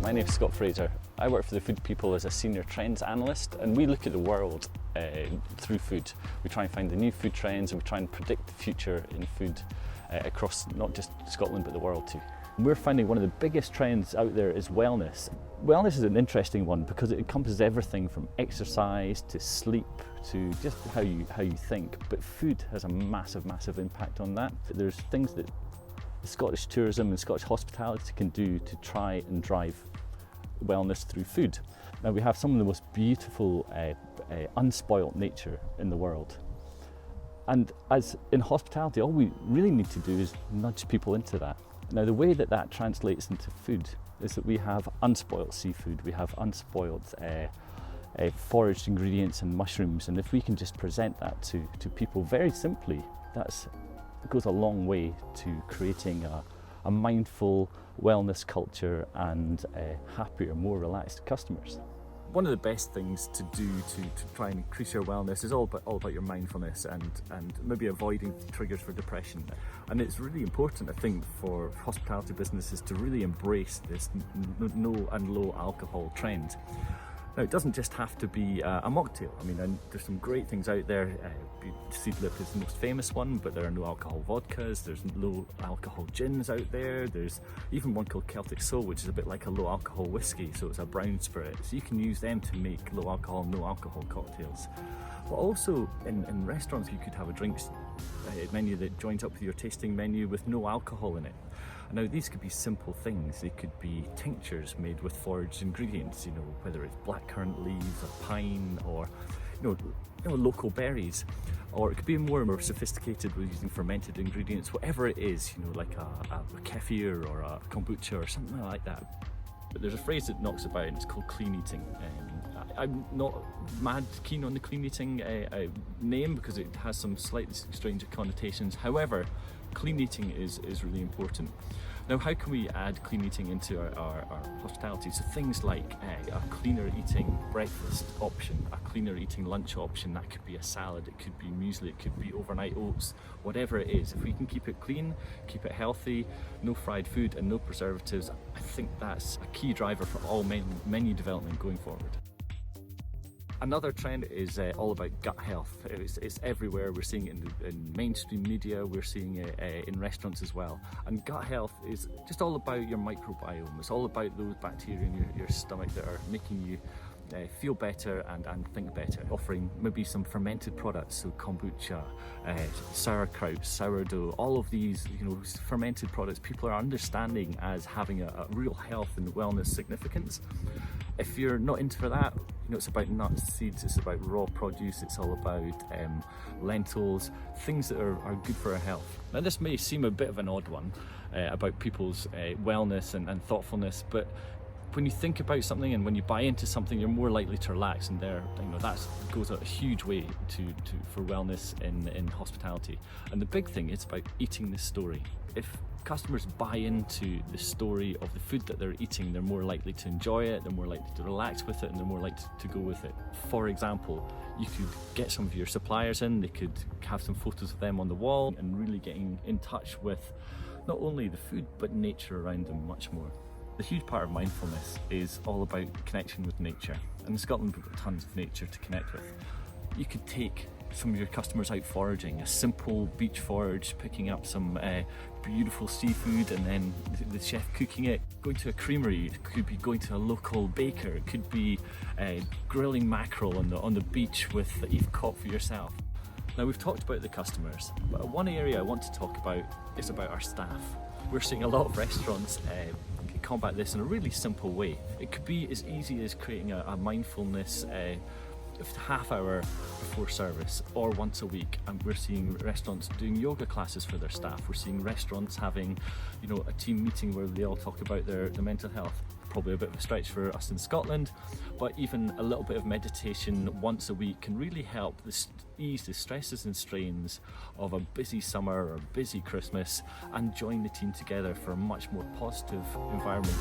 My name is Scott Fraser. I work for The Food People as a senior trends analyst, and we look at the world through food. We try and find the new food trends, and we try and predict the future in food across not just Scotland but the world too. We're finding one of the biggest trends out there is wellness. Wellness is an interesting one because it encompasses everything from exercise to sleep to just how you think, but food has a massive impact on that. There's things that Scottish tourism and Scottish hospitality can do to try and drive wellness through food. Now we have some of the most beautiful unspoilt nature in the world, and as in hospitality all we really need to do is nudge people into that. Now the way that that translates into food is that we have unspoilt seafood, we have unspoilt foraged ingredients and mushrooms, and if we can just present that to people very simply, it goes a long way to creating a mindful wellness culture and happier, more relaxed customers. One of the best things to do to try and increase your wellness is all about your mindfulness and maybe avoiding triggers for depression. And it's really important, I think, for hospitality businesses to really embrace this no and low alcohol trend. Now, it doesn't just have to be a mocktail. I mean, there's some great things out there. Seedlip is the most famous one, but there are no alcohol vodkas, there's low alcohol gins out there, there's even one called Celtic Soul, which is a bit like a low alcohol whiskey, so it's a brown spirit. So you can use them to make low alcohol, no alcohol cocktails. But also in restaurants you could have a drinks menu that joins up with your tasting menu with no alcohol in it. Now these could be simple things. They could be tinctures made with foraged ingredients, whether it's blackcurrant leaves or pine or local berries, or it could be more sophisticated with using fermented ingredients, whatever it is, like a kefir or a kombucha or something like that. But there's a phrase that knocks about and it's called clean eating. I'm not mad keen on the clean eating name because it has some slightly strange connotations. However, clean eating is really important. Now, how can we add clean eating into our hospitality? So things like a cleaner eating breakfast option, a cleaner eating lunch option. That could be a salad, it could be muesli, it could be overnight oats, whatever it is. If we can keep it clean, keep it healthy, no fried food and no preservatives, I think that's a key driver for all menu development going forward. Another trend is all about gut health. It's everywhere. We're seeing it in mainstream media, we're seeing it in restaurants as well. And gut health is just all about your microbiome. It's all about those bacteria in your stomach that are making you feel better and think better. Offering maybe some fermented products, so kombucha, sauerkraut, sourdough, all of these fermented products people are understanding as having a real health and wellness significance. If you're not into that, it's about nuts, seeds, it's about raw produce, it's all about lentils, things that are good for our health. Now this may seem a bit of an odd one about people's wellness and thoughtfulness, but when you think about something and when you buy into something, you're more likely to relax, and that goes a huge way for wellness in hospitality. And the big thing is about eating the story. If customers buy into the story of the food that they're eating, they're more likely to enjoy it, they're more likely to relax with it, and they're more likely to go with it. For example, you could get some of your suppliers in, they could have some photos of them on the wall, and really getting in touch with not only the food but nature around them much more. The huge part of mindfulness is all about connection with nature, and in Scotland we've got tons of nature to connect with. You could take some of your customers out foraging, a simple beach forage, picking up some beautiful seafood and then the chef cooking it. Going to a creamery, it could be going to a local baker, it could be grilling mackerel on the beach that you've caught for yourself. Now we've talked about the customers, but one area I want to talk about is about our staff. We're seeing a lot of restaurants combat this in a really simple way. It could be as easy as creating a mindfulness half hour before service or once a week, and we're seeing restaurants doing yoga classes for their staff. We're seeing restaurants having a team meeting where they all talk about their mental health. Probably a bit of a stretch for us in Scotland, but even a little bit of meditation once a week can really help ease the stresses and strains of a busy summer or a busy Christmas and join the team together for a much more positive environment.